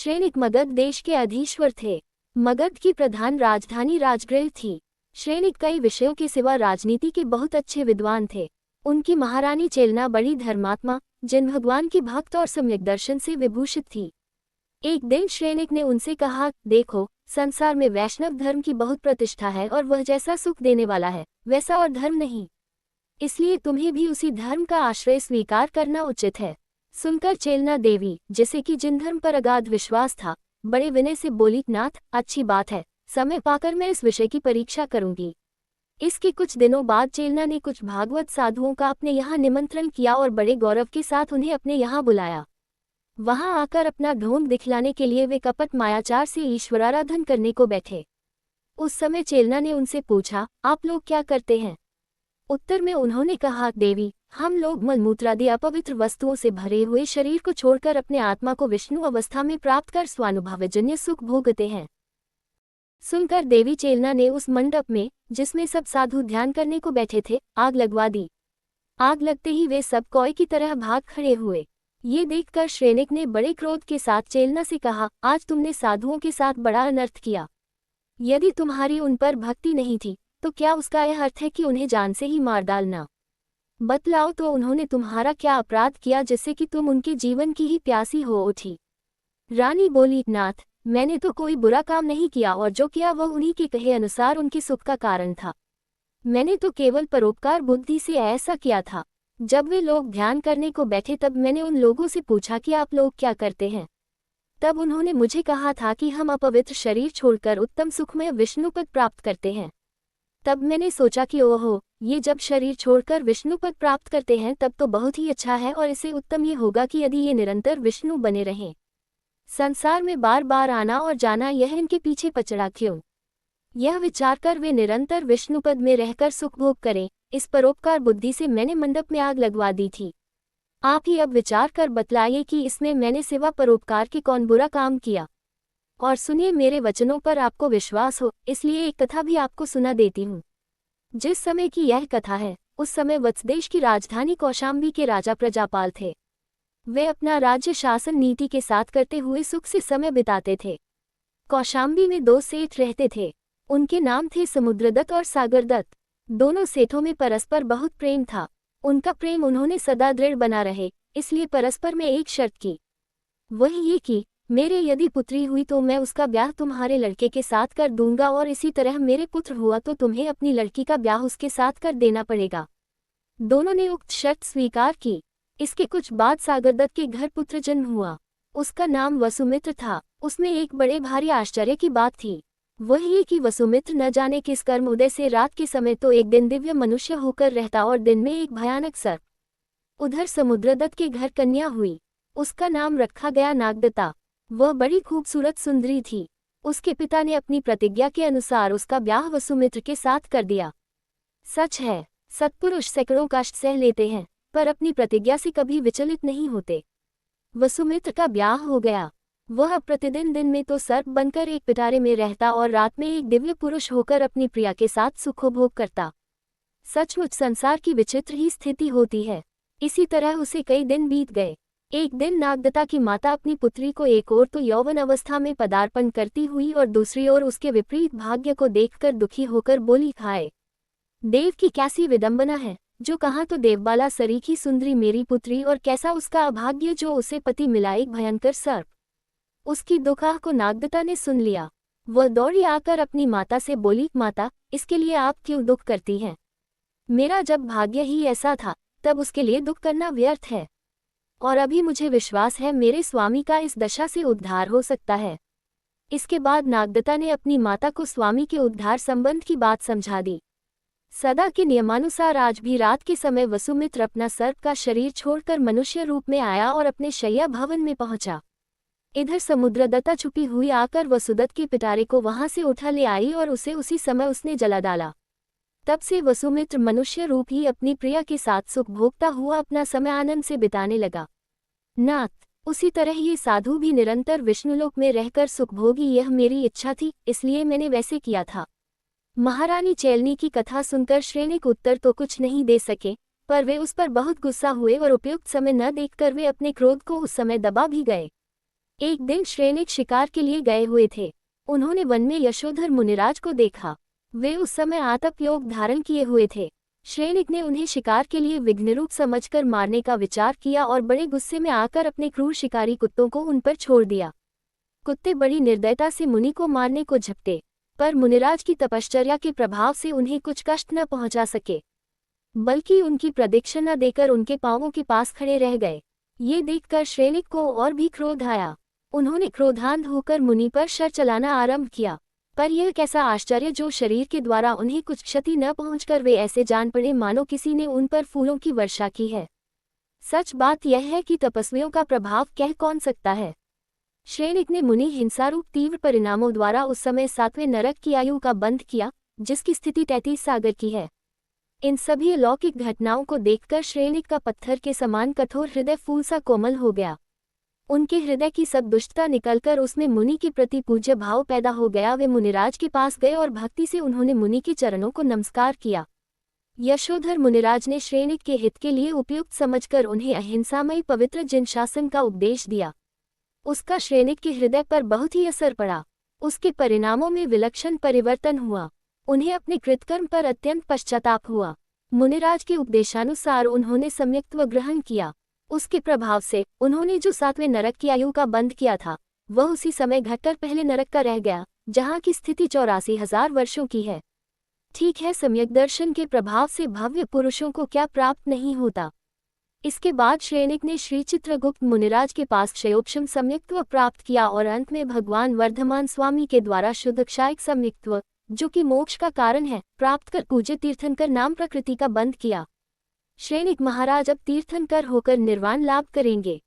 श्रेनिक मगध देश के अधीश्वर थे। मगध की प्रधान राजधानी राजगृह थी। श्रेनिक कई विषयों के सिवा राजनीति के बहुत अच्छे विद्वान थे। उनकी महारानी चेलना बड़ी धर्मात्मा, जिन भगवान की भक्त और सम्यक दर्शन से विभूषित थी। एक दिन श्रेनिक ने उनसे कहा, देखो, संसार में वैष्णव धर्म की बहुत प्रतिष्ठा है और वह जैसा सुख देने वाला है वैसा और धर्म नहीं, इसलिए तुम्हें भी उसी धर्म का आश्रय स्वीकार करना उचित है। सुनकर चेलना देवी, जिसे कि जिन धर्म पर अगाध विश्वास था, बड़े विनय से बोली, नाथ, अच्छी बात है, समय पाकर मैं इस विषय की परीक्षा करूंगी। इसके कुछ दिनों बाद चेलना ने कुछ भागवत साधुओं का अपने यहाँ निमंत्रण किया और बड़े गौरव के साथ उन्हें अपने यहाँ बुलाया। वहां आकर अपना ढोंग दिखलाने के लिए वे कपट मायाचार से ईश्वराराधन करने को बैठे। उस समय चेलना ने उनसे पूछा, आप लोग क्या करते हैं? उत्तर में उन्होंने कहा, देवी, हम लोग मलमूत्रादि अपवित्र वस्तुओं से भरे हुए शरीर को छोड़कर अपने आत्मा को विष्णु अवस्था में प्राप्त कर स्वानुभवजन्य सुख भोगते हैं। सुनकर देवी चेलना ने उस मंडप में, जिसमें सब साधु ध्यान करने को बैठे थे, आग लगवा दी। आग लगते ही वे सब कौए की तरह भाग खड़े हुए। ये देखकर श्रेनिक ने बड़े क्रोध के साथ चेलना से कहा, आज तुमने साधुओं के साथ बड़ा अनर्थ किया। यदि तुम्हारी उन पर भक्ति नहीं थी तो क्या उसका यह अर्थ है कि उन्हें जान से ही मार डालना? बतलाओ तो उन्होंने तुम्हारा क्या अपराध किया जिससे कि तुम उनके जीवन की ही प्यासी हो उठी? रानी बोली, नाथ, मैंने तो कोई बुरा काम नहीं किया और जो किया वह उन्हीं के कहे अनुसार उनके सुख का कारण था। मैंने तो केवल परोपकार बुद्धि से ऐसा किया था। जब वे लोग ध्यान करने को बैठे तब मैंने उन लोगों से पूछा कि आप लोग क्या करते हैं। तब उन्होंने मुझे कहा था कि हम अपवित्र शरीर छोड़कर उत्तम सुखमय विष्णुपद प्राप्त करते हैं। तब मैंने सोचा कि ओहो, ये जब शरीर छोड़कर विष्णुपद प्राप्त करते हैं तब तो बहुत ही अच्छा है और इससे उत्तम ये होगा कि यदि ये निरंतर विष्णु बने रहें। संसार में बार बार आना और जाना यह इनके पीछे पचड़ा क्यों? यह विचार कर वे निरंतर विष्णुपद में रहकर सुख भोग करें, इस परोपकार बुद्धि से मैंने मंडप में आग लगवा दी थी। आप ही अब विचार कर बतलाइए कि इसमें मैंने सिवा परोपकार के कौन बुरा काम किया। और सुनिए, मेरे वचनों पर आपको विश्वास हो इसलिए एक कथा भी आपको सुना देती हूँ। जिस समय की यह कथा है, उस समय वत्सदेश की राजधानी कौशाम्बी के राजा प्रजापाल थे। वे अपना राज्य शासन नीति के साथ करते हुए सुख से समय बिताते थे। कौशाम्बी में दो सेठ रहते थे। उनके नाम थे समुद्रदत्त और सागरदत्त। दोनों सेठों में परस्पर बहुत प्रेम था। उनका प्रेम उन्होंने सदा दृढ़ बना रहे, इसलिए परस्पर में एक शर्त की। वही ये कि मेरे यदि पुत्री हुई तो मैं उसका ब्याह तुम्हारे लड़के के साथ कर दूंगा और इसी तरह मेरे पुत्र हुआ तो तुम्हें अपनी लड़की का ब्याह उसके साथ कर देना पड़ेगा। दोनों ने उक्त शर्त स्वीकार की। इसके कुछ बाद सागरदत्त के घर पुत्र जन्म हुआ। उसका नाम वसुमित्र था। उसमें एक बड़े भारी आश्चर्य की बात थी। वही ये कि वसुमित्र न जाने किस कर्म उदय से रात के समय तो एक दिन दिव्य मनुष्य होकर रहता और दिन में एक भयानक सर्प। उधर समुद्रदत्त के घर कन्या हुई। उसका नाम रखा गया नागदत्ता। वह बड़ी खूबसूरत सुंदरी थी। उसके पिता ने अपनी प्रतिज्ञा के अनुसार उसका ब्याह वसुमित्र के साथ कर दिया। सच है, सत्पुरुष सैकड़ों कष्ट सह लेते हैं पर अपनी प्रतिज्ञा से कभी विचलित नहीं होते। वसुमित्र का ब्याह हो गया। वह प्रतिदिन दिन में तो सर्प बनकर एक पिटारे में रहता और रात में एक दिव्य पुरुष होकर अपनी प्रिया के साथ सुखोभोग करता। सचमुच संसार की विचित्र ही स्थिति होती है। इसी तरह उसे कई दिन बीत गए। एक दिन नागदत्ता की माता अपनी पुत्री को एक ओर तो यौवन अवस्था में पदार्पण करती हुई और दूसरी ओर उसके विपरीत भाग्य को देखकर दुखी होकर बोली, खाए देव की कैसी विडंबना है, जो कहाँ तो देवबाला सरीखी सुंदरी मेरी पुत्री और कैसा उसका अभाग्य जो उसे पति मिला एक भयंकर सर्प। उसकी दुखाह को नागदत्ता ने सुन लिया। वह दौड़ी आकर अपनी माता से बोली, माता, इसके लिए आप क्यों दुख करती हैं? मेरा जब भाग्य ही ऐसा था तब उसके लिए दुख करना व्यर्थ है। और अभी मुझे विश्वास है मेरे स्वामी का इस दशा से उद्धार हो सकता है। इसके बाद नागदत्ता ने अपनी माता को स्वामी के उद्धार संबंध की बात समझा दी। सदा के नियमानुसार आज भी रात के समय वसुमित्र अपना सर्प का शरीर छोड़कर मनुष्य रूप में आया और अपने शय्या भवन में पहुंचा। इधर समुद्रदत्ता छुपी हुई आकर वसुदत्त के पिटारे को वहां से उठा ले आई और उसे उसी समय उसने जला डाला। तब से वसुमित्र मनुष्य रूप ही अपनी प्रिया के साथ सुख भोगता हुआ अपना समय आनंद से बिताने लगा। नाथ, उसी तरह ये साधु भी निरंतर विष्णुलोक में रहकर सुख भोगी, यह मेरी इच्छा थी, इसलिए मैंने वैसे किया था। महारानी चेलनी की कथा सुनकर श्रेनिक उत्तर तो कुछ नहीं दे सके, पर वे उस पर बहुत गुस्सा हुए और उपयुक्त समय न देखकर वे अपने क्रोध को उस समय दबा भी गए। एक दिन श्रेनिक शिकार के लिए गए हुए थे। उन्होंने वन में यशोधर मुनिराज को देखा। वे उस समय आतप योग धारण किए हुए थे। श्रेनिक ने उन्हें शिकार के लिए विघ्नरूप समझकर मारने का विचार किया और बड़े गुस्से में आकर अपने क्रूर शिकारी कुत्तों को उन पर छोड़ दिया। कुत्ते बड़ी निर्दयता से मुनि को मारने को झपटे, पर मुनिराज की तपश्चर्या के प्रभाव से उन्हें कुछ कष्ट न पहुंचा सके, बल्कि उनकी प्रदक्षिणा देकर उनके पांवों के पास खड़े रह गए। ये देखकर श्रेनिक को और भी क्रोध आया। उन्होंने क्रोधांध होकर मुनि पर शर चलाना आरंभ किया, पर यह कैसा आश्चर्य जो शरीर के द्वारा उन्हें कुछ क्षति न पहुंचकर वे ऐसे जान पड़े मानो किसी ने उन पर फूलों की वर्षा की है। सच बात यह है कि तपस्वियों का प्रभाव कह कौन सकता है। श्रेनिक ने मुनि हिंसारूप तीव्र परिणामों द्वारा उस समय 7वें नरक की आयु का बंध किया, जिसकी स्थिति 33 सागर की है। इन सभी अलौकिक घटनाओं को देखकर श्रेनिक का पत्थर के समान कठोर हृदय फूल सा कोमल हो गया। उनके हृदय की सब दुष्टता निकलकर उसमें मुनि के प्रति पूज्य भाव पैदा हो गया। वे मुनिराज के पास गए और भक्ति से उन्होंने मुनि के चरणों को नमस्कार किया। यशोधर मुनिराज ने श्रेनिक के हित के लिए उपयुक्त समझकर उन्हें अहिंसामयी पवित्र जिन शासन का उपदेश दिया। उसका श्रेनिक के हृदय पर बहुत ही असर पड़ा। उसके परिणामों में विलक्षण परिवर्तन हुआ। उन्हें अपने कृतकर्म पर अत्यंत पश्चाताप हुआ। मुनिराज के उपदेशानुसार उन्होंने सम्यक्त्व ग्रहण किया। उसके प्रभाव से उन्होंने जो 7वें नरक की आयु का बंध किया था, वह उसी समय घटकर पहले नरक का रह गया, जहाँ की स्थिति 84,000 वर्षों की है। ठीक है, सम्यक दर्शन के प्रभाव से भव्य पुरुषों को क्या प्राप्त नहीं होता। इसके बाद श्रेनिक ने श्री चित्रगुप्त मुनिराज के पास क्षयोपशम सम्यक्त्व प्राप्त किया और अंत में भगवान वर्धमान स्वामी के द्वारा शुद्ध क्षायक सम्यक्त्व, जो कि मोक्ष का कारण है, प्राप्त कर पूज्य तीर्थंकर नाम प्रकृति का बंध किया। श्रेनिक महाराज अब तीर्थंकर होकर निर्वाण लाभ करेंगे।